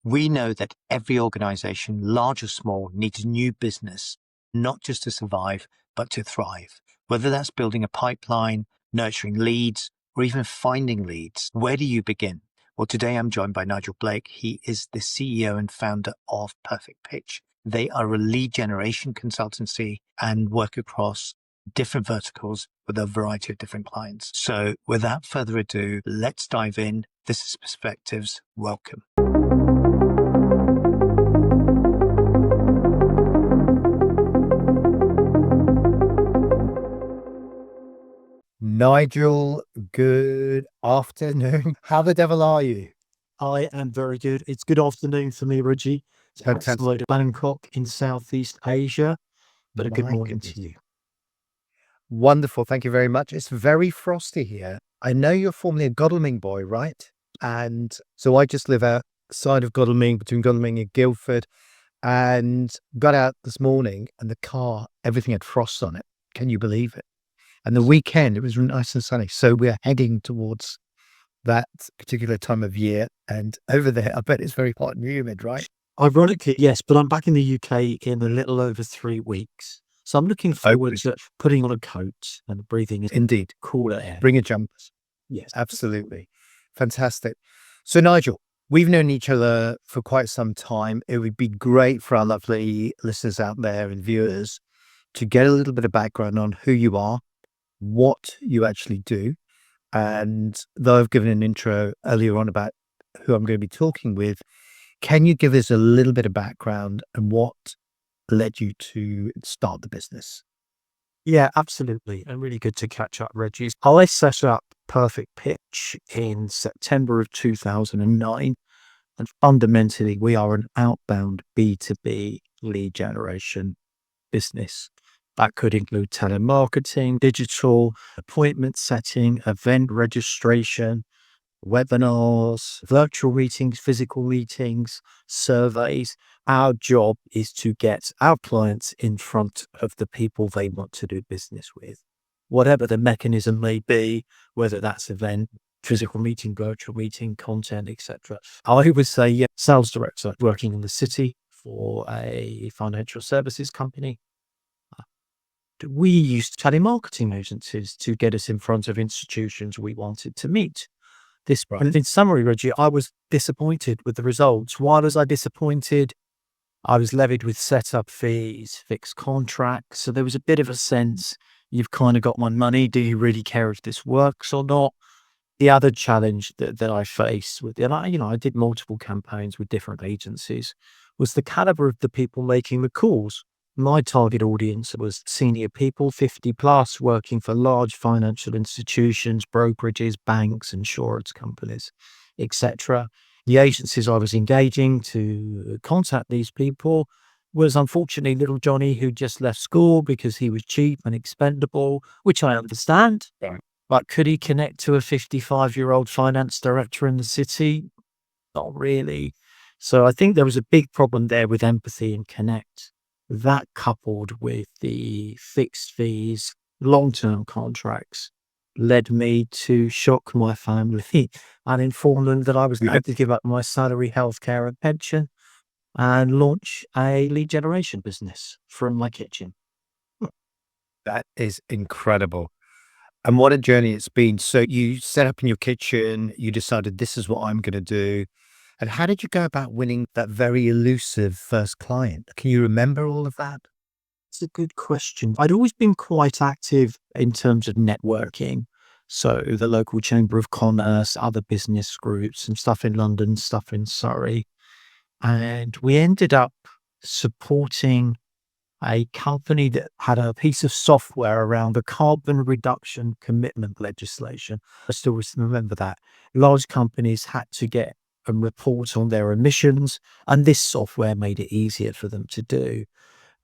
We know that every organization, large or small, needs new business, not just to survive, but to thrive. Whether that's building a pipeline, nurturing leads, or even finding leads, where do you begin? Well, today I'm joined by Nigel Blake. He is the CEO and founder of Perfect Pitch. They are a lead generation consultancy and work across different verticals with a variety of different clients. So without further ado, let's dive in. This is Perspectives. Welcome. Nigel, good afternoon. How the devil are you? I am very good. It's good afternoon for me, Reggie. It's Fantastic. absolute Bangkok in Southeast Asia, but a good My morning goodness. to you. Wonderful. Thank you very much. It's very frosty here. I know you're formerly a Godalming boy, right? And so I just live outside of Godalming, between Godalming and Guildford, and got out this morning and the car, everything had frost on it. Can you believe it? And the weekend, it was nice and sunny. So we're heading towards that particular time of year. And over there, I bet it's very hot and humid, right? Ironically, yes, but I'm back in the UK in a little over 3 weeks. So I'm looking forward to putting on a coat and breathing in Indeed. cooler air. Bring a jumper. Yes. Absolutely. Fantastic. So Nigel, we've known each other for quite some time. It would be great for our lovely listeners out there and viewers to get a little bit of background on who you are, what you actually do. And though I've given an intro earlier on about who I'm going to be talking with, can you give us a little bit of background and what led you to start the business? Yeah, absolutely. And really good to catch up, Reggie. I set up Perfect Pitch in September of 2009. And fundamentally, we are an outbound B2B lead generation business. That could include telemarketing, digital appointment setting, event registration, webinars, virtual meetings, physical meetings, surveys. Our job is to get our clients in front of the people they want to do business with, whatever the mechanism may be, whether that's event, physical meeting, virtual meeting, content, etc. I would say, yeah, sales director working in the city for a financial services company. We used telemarketing agencies to get us in front of institutions we wanted to meet. And in summary, Reggie, I was disappointed with the results. Why was I disappointed? I was levied with setup fees, fixed contracts. So there was a bit of a sense, you've kind of got my money. Do you really care if this works or not? The other challenge that I faced with, and I did multiple campaigns with different agencies, was the caliber of the people making the calls. My target audience was senior people, 50 plus, working for large financial institutions, brokerages, banks, insurance companies, etc. The agencies I was engaging to contact these people was unfortunately little Johnny, who just left school because he was cheap and expendable, which I understand. But could he connect to a 55-year-old finance director in the city? Not really. So I think there was a big problem there with empathy and connect. That coupled with the fixed fees, long-term contracts, led me to shock my family and inform them that I was going to give up my salary, healthcare and pension and launch a lead generation business from my kitchen. That is incredible. And what a journey it's been. So you set up in your kitchen, you decided this is what I'm going to do. And how did you go about winning that very elusive first client? Can you remember all of that? It's a good question. I'd always been quite active in terms of networking. So the local chamber of commerce, other business groups, some stuff in London, stuff in Surrey. And we ended up supporting a company that had a piece of software around the carbon reduction commitment legislation. I still remember that. Large companies had to get a report on their emissions, and this software made it easier for them to do.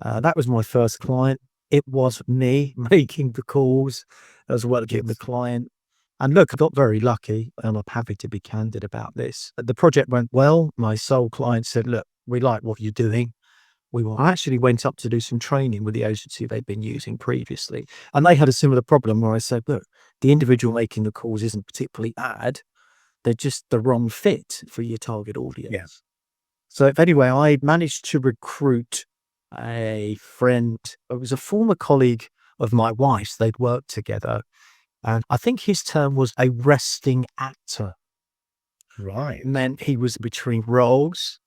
That was my first client. It was me making the calls as well as the client. And look, I got very lucky, and I'm happy to be candid about this. The project went well. My sole client said, look, we like what you're doing. I actually went up to do some training with the agency they'd been using previously. And they had a similar problem where I said, look, the individual making the calls isn't particularly bad. They're just the wrong fit for your target audience. So anyway, I managed to recruit a friend. It was a former colleague of my wife's. They'd worked together. And I think his term was a resting actor. Right. It meant he was between roles.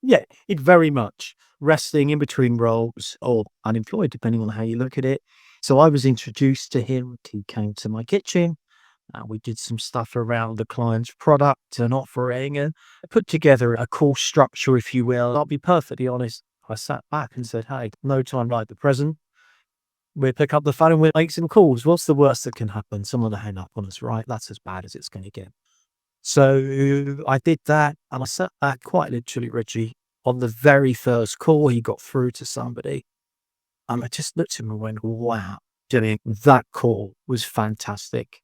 Yeah, it very much resting in between roles or unemployed, depending on how you look at it. So I was introduced to him. He came to my kitchen. We did some stuff around the client's product and offering and put together a call structure, if you will. I'll be perfectly honest. I sat back and said, hey, no time like the present. We'll pick up the phone and we'll make some calls. What's the worst that can happen? Someone will hang up on us, right? That's as bad as it's going to get. So I did that and I sat back quite literally, Reggie. On the very first call, he got through to somebody. And I just looked at him and went, wow, that call was fantastic.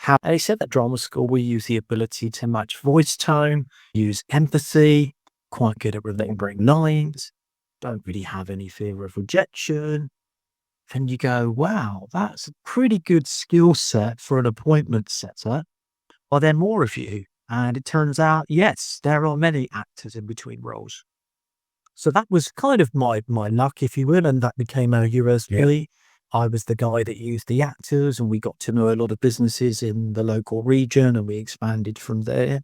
And he said at drama school, we use the ability to match voice tone, use empathy, quite good at remembering lines, don't really have any fear of rejection. And you go, wow, that's a pretty good skill set for an appointment setter. Are there more of you? And it turns out, yes, there are many actors in between roles. So that was kind of my luck, if you will, and that became our USP. I was the guy that used the actors, and we got to know a lot of businesses in the local region, and we expanded from there.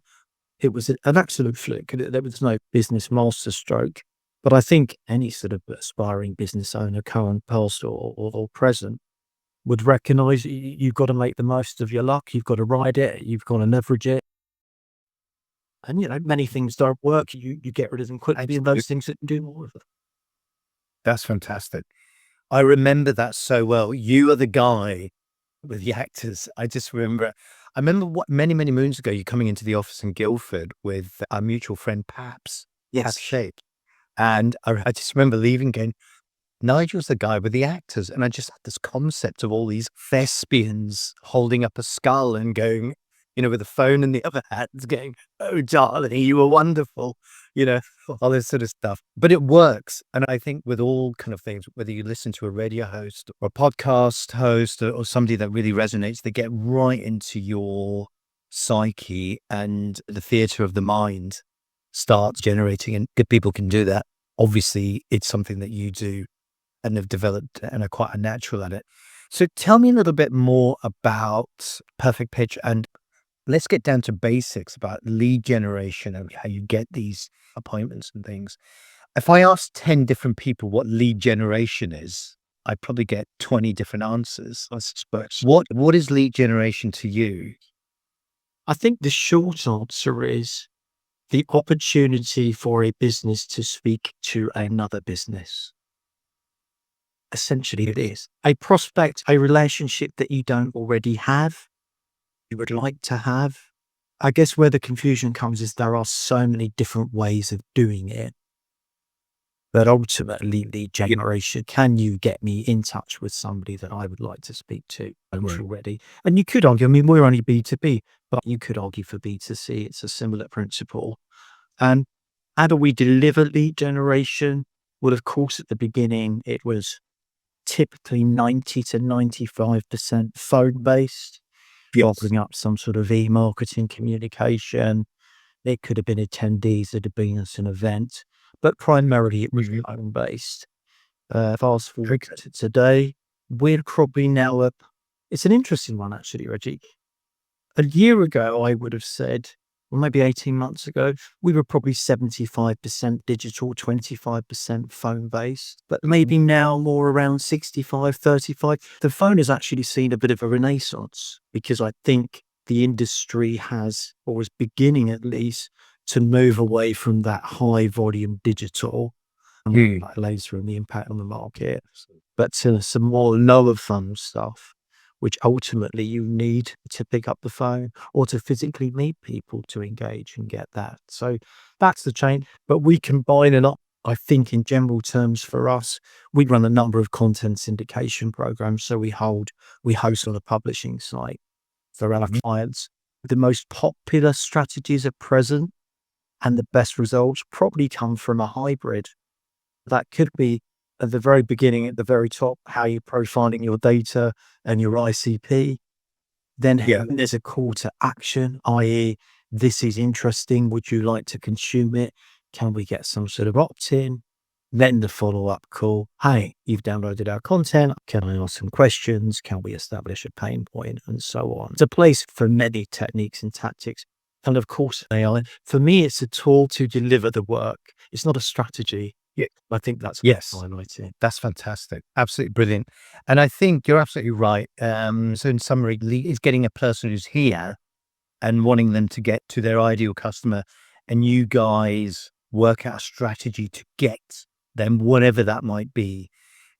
It was an absolute flick. There was no business masterstroke. But I think any sort of aspiring business owner, current, past, or present, would recognize you've got to make the most of your luck. You've got to ride it. You've got to leverage it. And, many things don't work. You get rid of them quickly, and those things that do more of it. That's fantastic. I remember that so well. You are the guy with the actors. I remember many, many moons ago, you coming into the office in Guildford with our mutual friend, Paps. Yes. Shape. And I just remember leaving going, Nigel's the guy with the actors. And I just had this concept of all these thespians holding up a skull and going, with a phone in the other hands going, oh, darling, you were wonderful, all this sort of stuff. But it works. And I think with all kind of things, whether you listen to a radio host or a podcast host or somebody that really resonates, they get right into your psyche and the theater of the mind starts generating, and good people can do that. Obviously, it's something that you do and have developed and are quite a natural at it. So tell me a little bit more about Perfect Pitch, and let's get down to basics about lead generation and how you get these appointments and things. If I ask 10 different people what lead generation is, I probably get 20 different answers, I suspect. What is lead generation to you? I think the short answer is the opportunity for a business to speak to another business. Essentially, it is a prospect, a relationship that you don't already have, you would like to have. I guess where the confusion comes is there are so many different ways of doing it. But ultimately, lead generation, can you get me in touch with somebody that I would like to speak to already? And you could argue, we're only B2B, but you could argue for B2C, it's a similar principle. And how do we deliver lead generation? Well, of course, at the beginning, it was typically 90 to 95% phone-based, offering up some sort of e-marketing communication. It could have been attendees that had been at an event, but primarily it was phone-based. Fast forward to today, we're probably now up. It's an interesting one, actually, Reggie. A year ago, I would have said, or maybe 18 months ago, we were probably 75% digital, 25% phone-based, but maybe now more around 65, 35. The phone has actually seen a bit of a renaissance because I think the industry has, or is beginning at least, to move away from that high volume digital and later in the impact on the market, but to some more lower fund stuff, which ultimately you need to pick up the phone or to physically meet people to engage and get that. So that's the change. But we combine it up. I think in general terms for us, we run a number of content syndication programs. So we host on a publishing site for our clients. The most popular strategies at present and the best results probably come from a hybrid. That could be at the very beginning, at the very top, how you're profiling your data and your ICP. Then there's a call to action, i.e., this is interesting. Would you like to consume it? Can we get some sort of opt-in? Then the follow-up call. Hey, you've downloaded our content. Can I ask some questions? Can we establish a pain point? And so on. It's a place for many techniques and tactics. And of course, AI, for me, it's a tool to deliver the work. It's not a strategy. Yeah. I think that's Yes. what I'm highlighting. That's fantastic. Absolutely brilliant. And I think you're absolutely right. So in summary, is getting a person who's here and wanting them to get to their ideal customer, and you guys work out a strategy to get them, whatever that might be.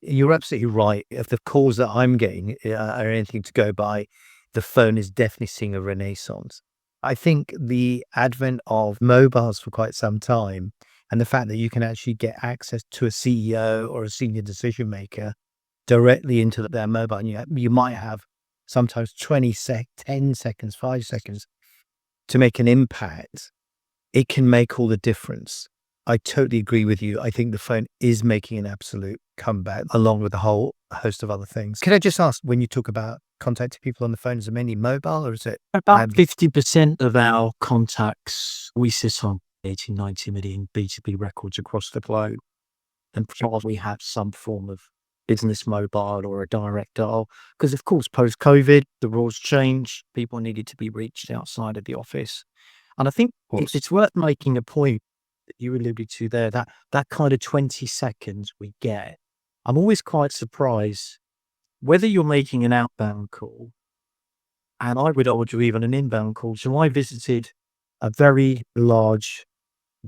You're absolutely right. If the calls that I'm getting are anything to go by, the phone is definitely seeing a renaissance. I think the advent of mobiles for quite some time, and the fact that you can actually get access to a CEO or a senior decision maker directly into their mobile, and you might have sometimes 10 seconds, 5 seconds to make an impact. It can make all the difference. I totally agree with you. I think the phone is making an absolute comeback, along with a whole host of other things. Can I just ask, when you talk about contacting people on the phone, is it mainly mobile, or is it About 50% of our contacts, we sit on 80, 90 million B2B records across the globe. And probably have some form of business mobile or a direct dial. Because of course, post-COVID, the rules changed. People needed to be reached outside of the office. And I think it's worth making a point that you alluded to there, that kind of 20 seconds we get. I'm always quite surprised whether you're making an outbound call, and I would argue even an inbound call. So I visited a very large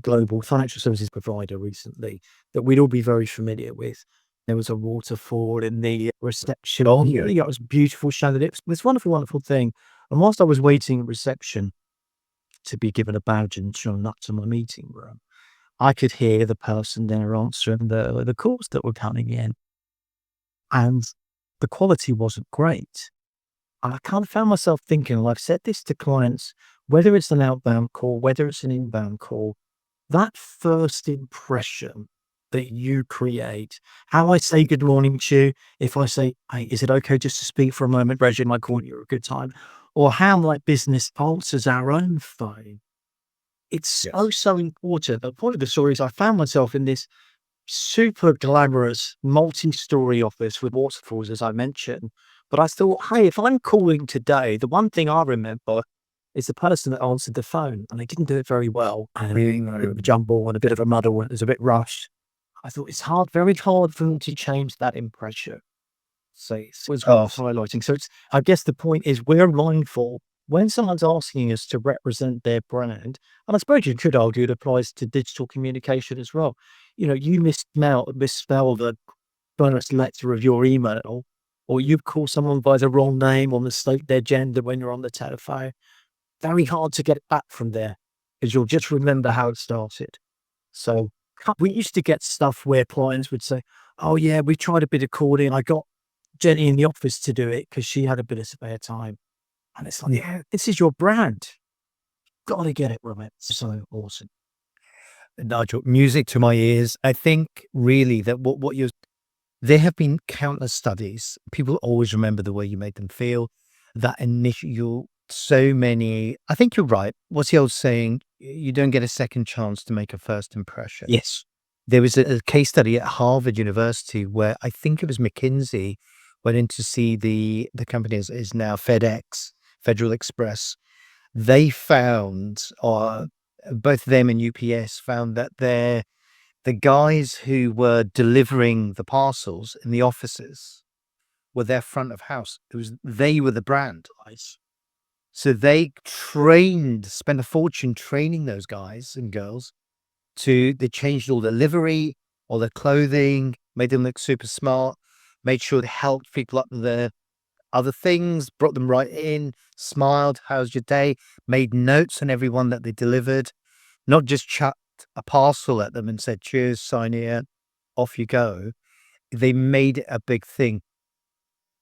global financial services provider recently that we'd all be very familiar with. There was a waterfall in the reception. Oh, Yeah, it was beautiful chandeliers. This wonderful, wonderful thing. And whilst I was waiting at reception to be given a badge and shown up to my meeting room, I could hear the person there answering the calls that were coming in. And the quality wasn't great. And I kind of found myself thinking, and I've said this to clients, whether it's an outbound call, whether it's an inbound call, that first impression that you create, how I say good morning to you, if I say, hey, is it okay just to speak for a moment, Reggie, I call you a good time, or how my business answers our own phone. It's so important. The point of the story is I found myself in this super glamorous multi-story office with waterfalls, as I mentioned. But I thought, hey, if I'm calling today, the one thing I remember is the person that answered the phone, and they didn't do it very well. And a bit of a jumble and a bit of a muddle, and it was a bit rushed. I thought it's very hard for them to change that impression. So it was worth highlighting. So I guess the point is we're mindful when someone's asking us to represent their brand, and I suppose you could argue it applies to digital communication as well. You misspell the first letter of your email, or you call someone by the wrong name or mistake their gender when you're on the telephone. Very hard to get it back from there because you'll just remember how it started. So we used to get stuff where clients would say, oh yeah, we tried a bit of calling. I got Jenny in the office to do it because she had a bit of spare time. And it's like, yeah, this is your brand. Got to get it right. So awesome. Nigel, music to my ears. I think really that there have been countless studies. People always remember the way you made them feel. That initial, so many. I think you're right. What's the old saying? You don't get a second chance to make a first impression. Yes. There was a case study at Harvard University where I think it was McKinsey went in to see the company is now FedEx, Federal Express. They found, or both them and UPS found that the guys who were delivering the parcels in the offices were their front of house. They were the brand. So they spent a fortune training those guys and girls. They changed all their livery, all their clothing, made them look super smart, made sure they helped people up with their other things, brought them right in, smiled, how's your day, made notes on everyone that they delivered, not just chucked a parcel at them and said, cheers, sign here, off you go. They made it a big thing.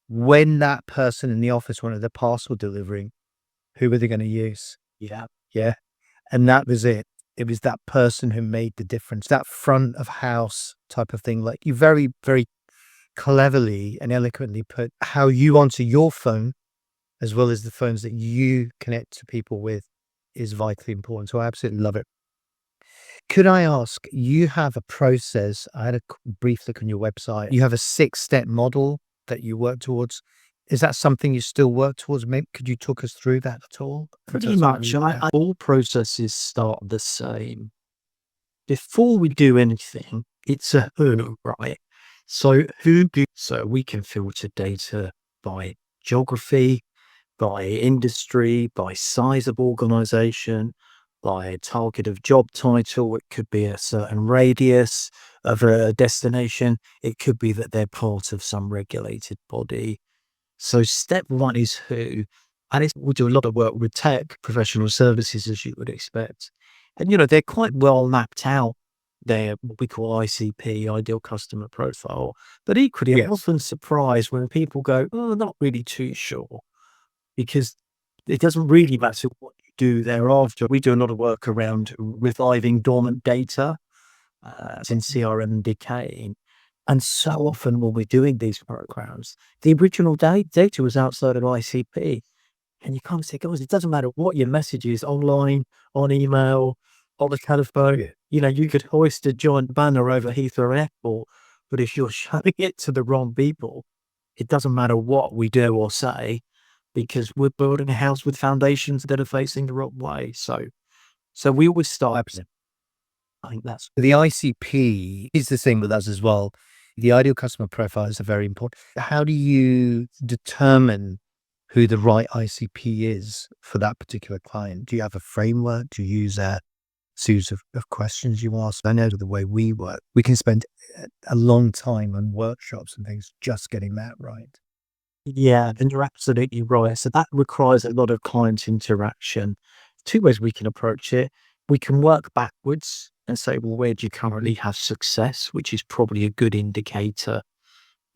When that person in the office wanted the parcel delivering, who were they going to use? Yeah. Yeah. And that was it. It was that person who made the difference, that front of house type of thing. Like you very, very cleverly and eloquently put how you answer your phone, as well as the phones that you connect to people with, is vitally important. So I absolutely love it. Could I ask, you have a process, I had a brief look on your website. You have a 6-step model that you work towards. Is that something you still work towards? Maybe could you talk us through that at all? Pretty much. All processes start the same. Before we do anything, it's a who, right? So so we can filter data by geography, by industry, by size of organization, by a target of job title. It could be a certain radius of a destination. It could be that they're part of some regulated body. So step one is who, and we do a lot of work with tech professional services, as you would expect. And, they're quite well mapped out. They're what we call ICP, ideal customer profile. But equally, I'm often surprised when people go, oh, not really too sure, because it doesn't really matter what you do thereafter. We do a lot of work around reviving dormant data, in CRM and decaying. And so often when we're doing these programs, the original data was outside of ICP. And you kind of say, guys, it doesn't matter what your message is online, on email, on the telephone. You could hoist a giant banner over Heathrow Airport, but if you're showing it to the wrong people, it doesn't matter what we do or say, because we're building a house with foundations that are facing the wrong way. So we always start. I think that's The ICP is the same with us as well. The ideal customer profiles are very important. How do you determine who the right ICP is for that particular client? Do you have a framework? Do you use a series of questions you ask? I know the way we work, we can spend a long time on workshops and things just getting that right. Yeah, and you're absolutely right. So that requires a lot of client interaction. Two ways we can approach it. We can work backwards and say, well, where do you currently have success, which is probably a good indicator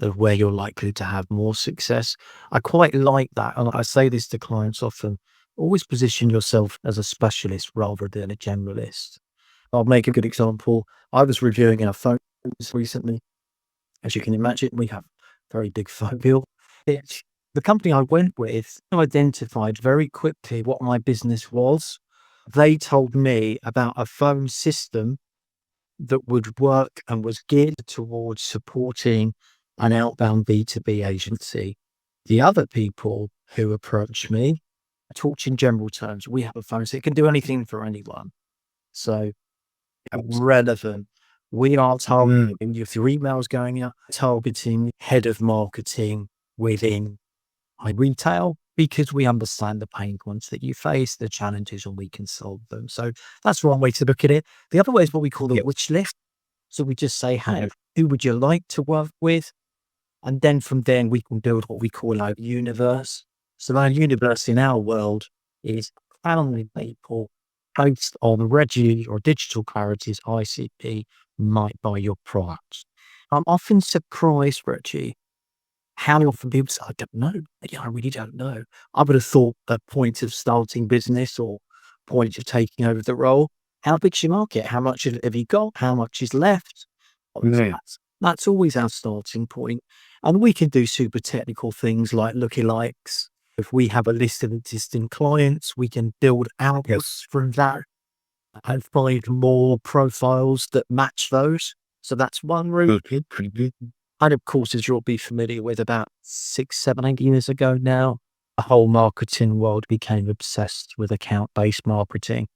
of where you're likely to have more success. I quite like that. And I say this to clients often, always position yourself as a specialist rather than a generalist. I'll make a good example. I was reviewing our phones recently. As you can imagine, we have a very big phone bill. The company I went with identified very quickly what my business was. They told me about a phone system that would work and was geared towards supporting an outbound B2B agency. The other people who approached me talked in general terms. We have a phone, so it can do anything for anyone. So relevant. We are targeting, if your email's going out, targeting head of marketing within retail, because we understand the pain points that you face, the challenges, and we can solve them. So that's one way to look at it. The other way is what we call the wish list. So we just say, hey, who would you like to work with? And then from there, we can build what we call our universe. So our universe in our world is family people based on Reggie or Digital Clarity's ICP might buy your products. I'm often surprised, Reggie, how often people say, I don't know. Yeah, I really don't know. I would have thought at point of starting business or point of taking over the role, how big's your market? How much have you got? How much is left? That's always our starting point. And we can do super technical things like lookalikes. If we have a list of existing clients, we can build out from that and find more profiles that match those. So that's one route. And of course, as you'll be familiar with, about 6, 7, 8 years ago now, the whole marketing world became obsessed with account-based marketing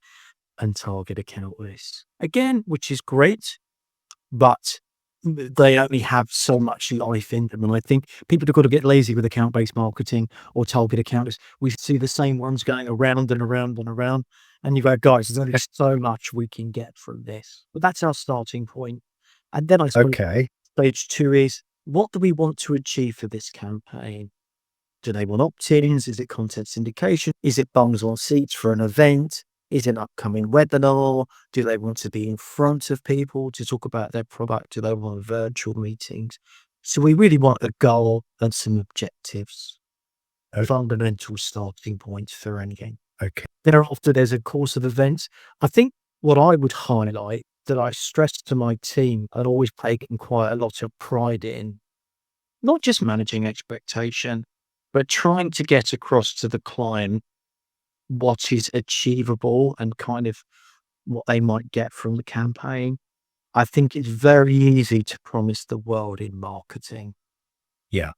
and target account lists. Again, which is great, but they only have so much life in them. And I think people have got to get lazy with account-based marketing or target accounts. We see the same ones going around and around and around. And you go, guys, there's only so much we can get from this. But that's our starting point. And then I suppose stage 2 is, what do we want to achieve for this campaign? Do they want opt-ins? Is it content syndication? Is it bums on seats for an event? Is it an upcoming webinar? Do they want to be in front of people to talk about their product? Do they want virtual meetings? So we really want a goal and some objectives. Fundamental starting points for anything. Thereafter, there's a course of events. I think what I would highlight that I stress to my team and always taken quite a lot of pride in, not just managing expectation, but trying to get across to the client what is achievable and kind of what they might get from the campaign. I think it's very easy to promise the world in marketing. Yeah.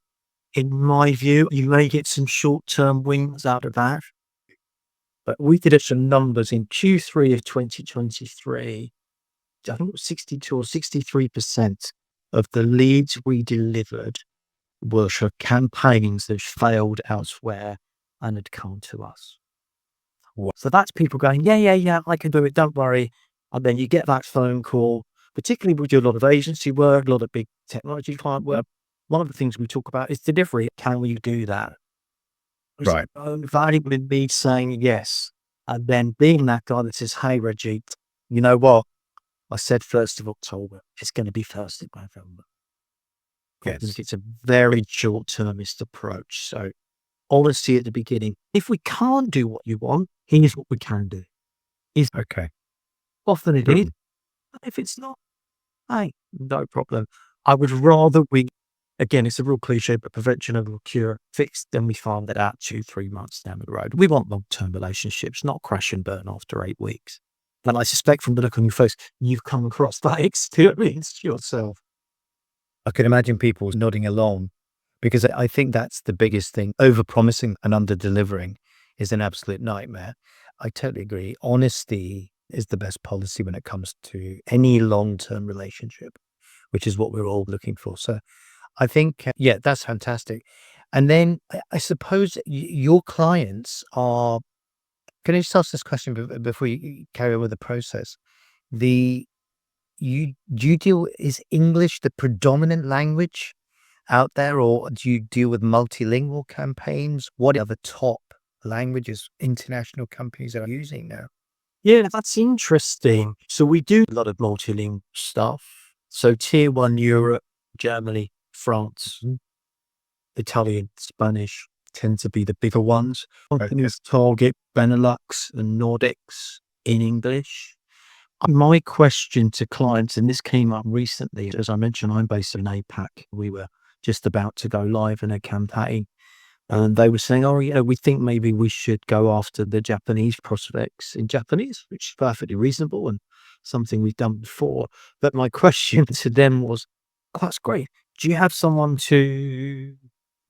In my view, you may get some short-term wins out of that. But we did some numbers in Q3 of 2023. I think it was 62 or 63% of the leads we delivered were for campaigns that failed elsewhere and had come to us. Wow. So that's people going, yeah, I can do it, don't worry. And then you get that phone call, particularly we do a lot of agency work, a lot of big technology client work. One of the things we talk about is delivery. Can we do that? There's Right. no value in me saying yes. And then being that guy that says, hey, Reggie, you know what? I said 1st of October. It's going to be 1st of November. I think Yes. it's a very short-termist approach. So honesty at the beginning. If we can't do what you want, here's what we can do. Okay. Often it Sure. is. If it's not, hey, no problem. I would rather again, it's a real cliche, but prevention over cure, fix, then we find that out 2-3 months down the road. We want long-term relationships, not crash and burn after 8 weeks. And I suspect from the look on your face, you've come across that experience yourself. I can imagine people nodding along because I think that's the biggest thing. Over-promising and under-delivering is an absolute nightmare. I totally agree. Honesty is the best policy when it comes to any long-term relationship, which is what we're all looking for. So I think, yeah, that's fantastic. And then I suppose your clients are, can I just ask this question before you carry on with the process? Do you deal, is English the predominant language out there, or do you deal with multilingual campaigns? What are the top languages international companies are using now? Yeah, that's interesting. So we do a lot of multilingual stuff. So tier 1 Europe, Germany, France, Italian, Spanish tend to be the bigger ones. Companies target Benelux and Nordics in English. My question to clients, and this came up recently, as I mentioned, I'm based in APAC. We were just about to go live in a campaign. And they were saying, oh, we think maybe we should go after the Japanese prospects in Japanese, which is perfectly reasonable and something we've done before. But my question to them was, oh, that's great. Do you have someone to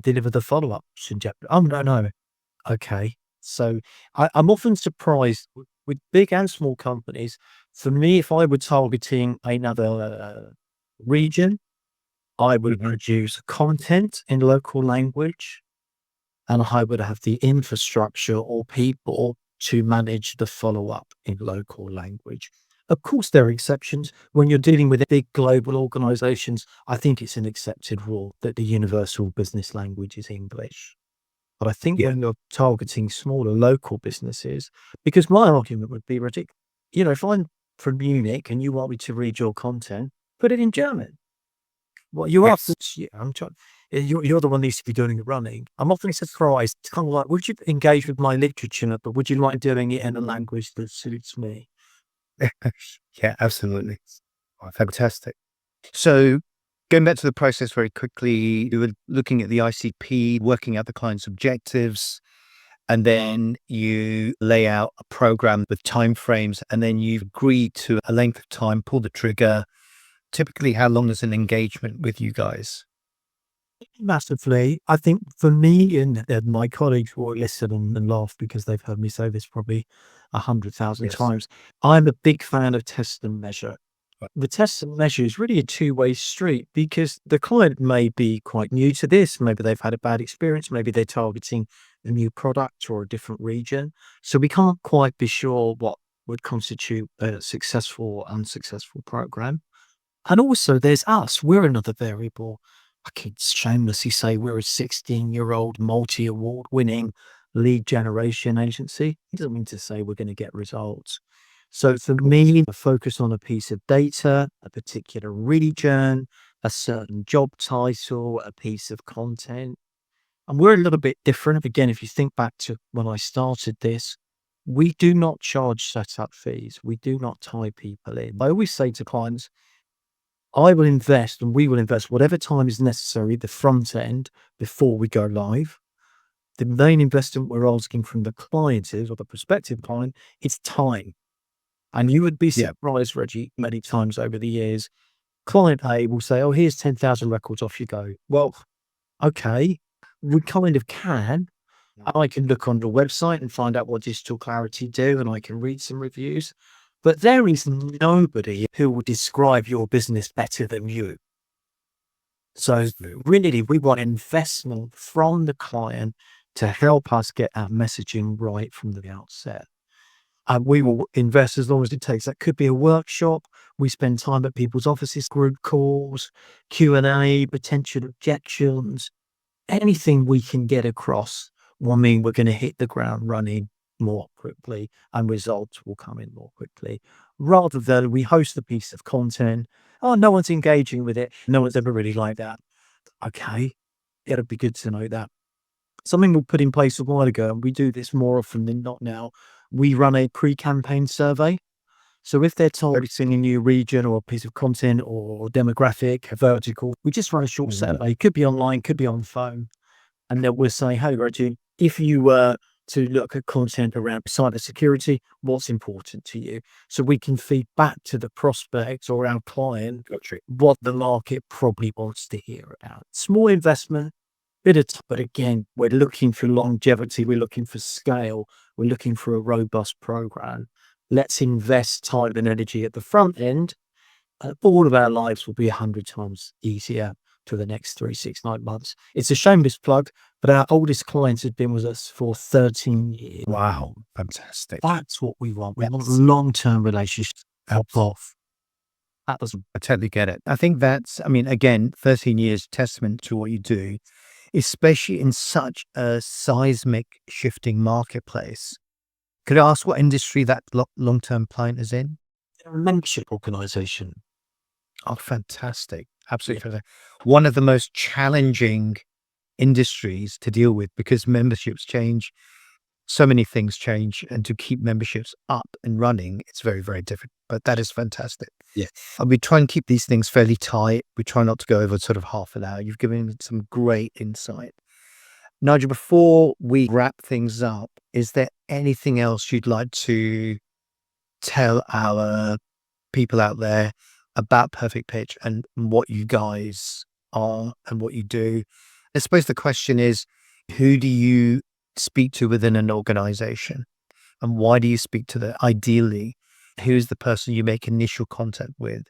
deliver the follow-ups in Japanese? Oh, no. Okay. So I'm often surprised with big and small companies. For me, if I were targeting another region, I would produce content in local language, and I would have the infrastructure or people to manage the follow-up in local language. Of course, there are exceptions. When you're dealing with big global organizations, I think it's an accepted rule that the universal business language is English. But I think when you're targeting smaller local businesses, because my argument would be, Reggie, if I'm from Munich and you want me to read your content, put it in German. Well, you are, I'm trying, you're the one who needs to be doing the running. I'm often surprised. It's kind of like, would you engage with my literature, but would you like doing it in a language that suits me? Yeah, absolutely. Oh, fantastic. So going back to the process very quickly, you were looking at the ICP, working out the client's objectives, and then you lay out a program with timeframes, and then you agree to a length of time, pull the trigger. Typically, how long is an engagement with you guys? Massively. I think for me and my colleagues will listen and laugh because they've heard me say this probably 100,000 Yes. times. I'm a big fan of test and measure. Right. The test and measure is really a two-way street because the client may be quite new to this. Maybe they've had a bad experience. Maybe they're targeting a new product or a different region. So we can't quite be sure what would constitute a successful or unsuccessful program. And also there's us. We're another variable. I can shamelessly say we're a 16-year-old multi-award winning lead generation agency. It doesn't mean to say we're going to get results. So for me, a focus on a piece of data, a particular region, a certain job title, a piece of content. And we're a little bit different. Again, if you think back to when I started this, we do not charge setup fees. We do not tie people in. I always say to clients, I will invest and we will invest whatever time is necessary, the front end, before we go live. The main investment we're asking from the client is, or the prospective client, it's time. And you would be Yeah. surprised, Reggie, many times over the years, client A will say, oh, here's 10,000 records, off you go. Well, okay, we kind of can. I can look on your website and find out what Digital Clarity do, and I can read some reviews. But there is nobody who will describe your business better than you. So really, we want investment from the client to help us get our messaging right from the outset. And we will invest as long as it takes. That could be a workshop. We spend time at people's offices, group calls, Q&A, potential objections, anything we can get across will mean we're going to hit the ground running more quickly and results will come in more quickly, rather than we host a piece of content. Oh, no one's engaging with it. No one's ever really like that. Okay, it'd be good to know that. Something we put in place a while ago, and we do this more often than not now, we run a pre-campaign survey. So if they're targeting a new region or a piece of content or demographic, a vertical, we just run a short survey. Could be online, could be on phone. And then we'll say, hey, Reggie, if you were to look at content around cybersecurity, what's important to you? So we can feed back to the prospect or our client what the market probably wants to hear about. Small investment, but again, we're looking for longevity. We're looking for scale. We're looking for a robust program. Let's invest time and energy at the front end. All of our lives will be 100 times easier for the next 3, 6, 9 months. It's a shameless plug, but our oldest clients have been with us for 13 years. Wow. Fantastic. That's what we want. We want long-term relationships. Help off. I totally get it. I think that's, I mean, again, 13 years testament to what you do, especially in such a seismic shifting marketplace. Could I ask what industry that long-term client is in? They're a membership organization. Oh, fantastic. Absolutely fantastic. One of the most challenging industries to deal with because memberships change. So many things change, and to keep memberships up and running, it's very, very difficult. But that is fantastic. Yeah. And we try and keep these things fairly tight. We try not to go over sort of half an hour. You've given some great insight. Nigel, before we wrap things up, is there anything else you'd like to tell our people out there about Perfect Pitch and what you guys are and what you do? I suppose the question is, who do you speak to within an organization, and why do you speak to them? Ideally, who's the person you make initial contact with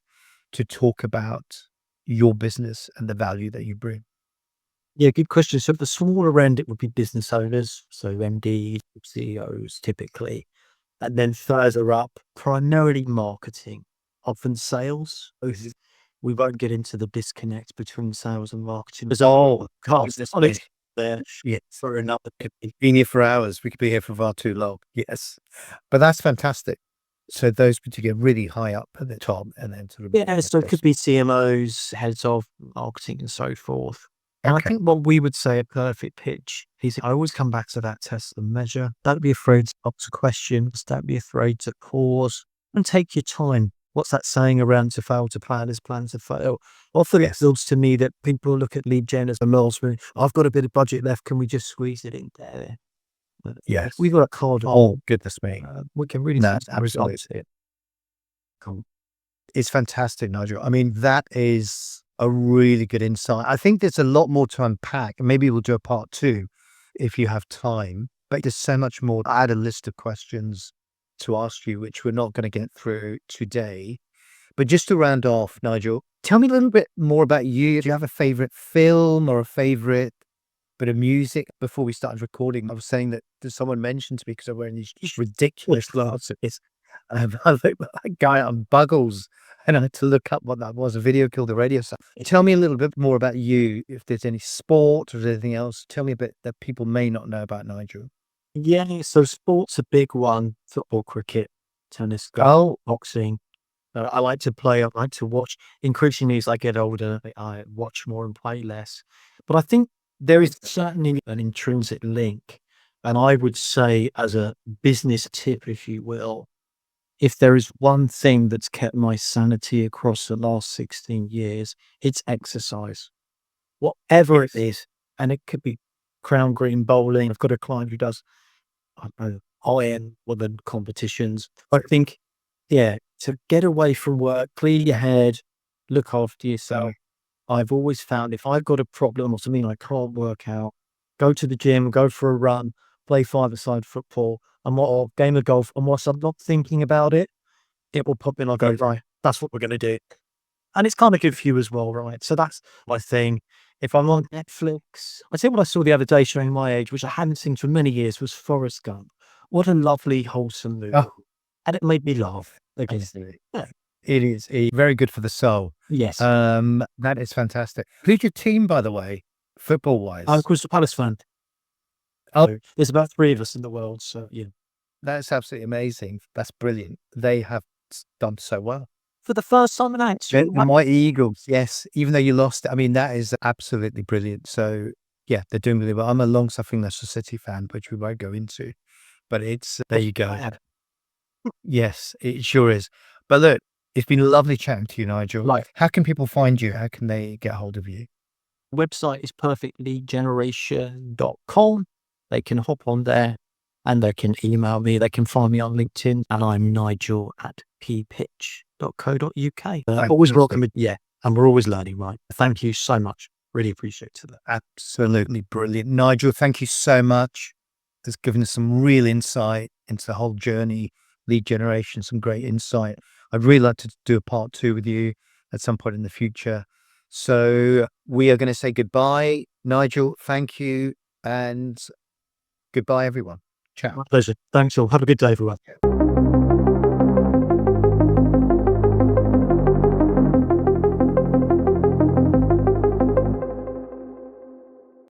to talk about your business and the value that you bring? Yeah, good question. So at the smaller end, it would be business owners, so MDs, CEOs typically. And then further up, primarily marketing, often sales. We won't get into the disconnect between sales and marketing. Oh, God, there's on it there. Yeah, for another. Been here for hours. We could be here for far too long. Yes, but that's fantastic. So those particular really high up at the top, and then sort of Yeah, so it could be CMOs, heads of marketing, and so forth. And I Okay. think what we would say a perfect pitch is I always come back to that test and measure. Don't be afraid to ask questions. Don't be afraid to pause and take your time. What's that saying around to fail to plan is plan to fail? Often it feels to me that people look at lead gen as a milestone. I've got a bit of budget left. Can we just squeeze it in there? But Yes. we've got a card. Oh, goodness me. We can really No, see some results here. Cool. It's fantastic, Nigel. I mean, that is a really good insight. I think there's a lot more to unpack. Maybe we'll do a part 2 if you have time, but there's so much more. I had a list of questions to ask you, which we're not going to get through today. But just to round off, Nigel, tell me a little bit more about you. Do you have a favorite film or a favorite bit of music? Before we started recording, I was saying that someone mentioned to me, because I'm wearing these ridiculous glasses. I look like a guy on Buggles, and I had to look up what that was. A video killed the radio star. Tell me a little bit more about you. If there's any sport or anything else, tell me a bit that people may not know about Nigel. Yeah, so sport's a big one. Football, cricket, tennis, golf, Oh, boxing. I like to play. I like to watch. Increasingly, as I get older, I watch more and play less. But I think there is certainly an intrinsic link. And I would say, as a business tip, if you will, if there is one thing that's kept my sanity across the last 16 years, it's exercise. Whatever it is. And it could be crown green bowling. I've got a client who does, I don't know, iron women competitions. I think to get away from work, clear your head, look after yourself. I've always found if I've got a problem or something I can't work out, go to the gym, go for a run, play five-a-side football, or game of golf, and whilst I'm not thinking about it, it will pop in. I'll go, right, that's what we're going to do. And it's kind of good for you as well, right? So that's my thing. If I'm on Netflix, I say what I saw the other day showing my age, which I hadn't seen for many years, was Forrest Gump. What a lovely, wholesome movie. Oh. And it made me laugh. Yeah. It is very good for the soul. Yes. That is fantastic. Who's your team, by the way, football-wise? I'm a Crystal Palace fan. Oh. There's about 3 of us in the world, so yeah. That's absolutely amazing. That's brilliant. They have done so well. For the first time in action. My Eagles, yes. Even though you lost, I mean, that is absolutely brilliant. So, yeah, they're doing really well. I'm a long-suffering Leicester City fan, which we won't go into. But there you go. Yes, it sure is. But look, it's been lovely chatting to you, Nigel. Right. How can people find you? How can they get hold of you? Website is perfectleadgeneration.com. They can hop on there and they can email me. They can find me on LinkedIn, and I'm Nigel at ppitch.co.uk. Always welcome. Yeah. And we're always learning, right? Thank you so much. Really appreciate it. Absolutely brilliant. Nigel, thank you so much. It's given us some real insight into the whole journey, lead generation, some great insight. I'd really like to do a part 2 with you at some point in the future. So we are going to say goodbye. Nigel, thank you. And goodbye, everyone. Ciao. My pleasure. Thanks all. Have a good day, everyone.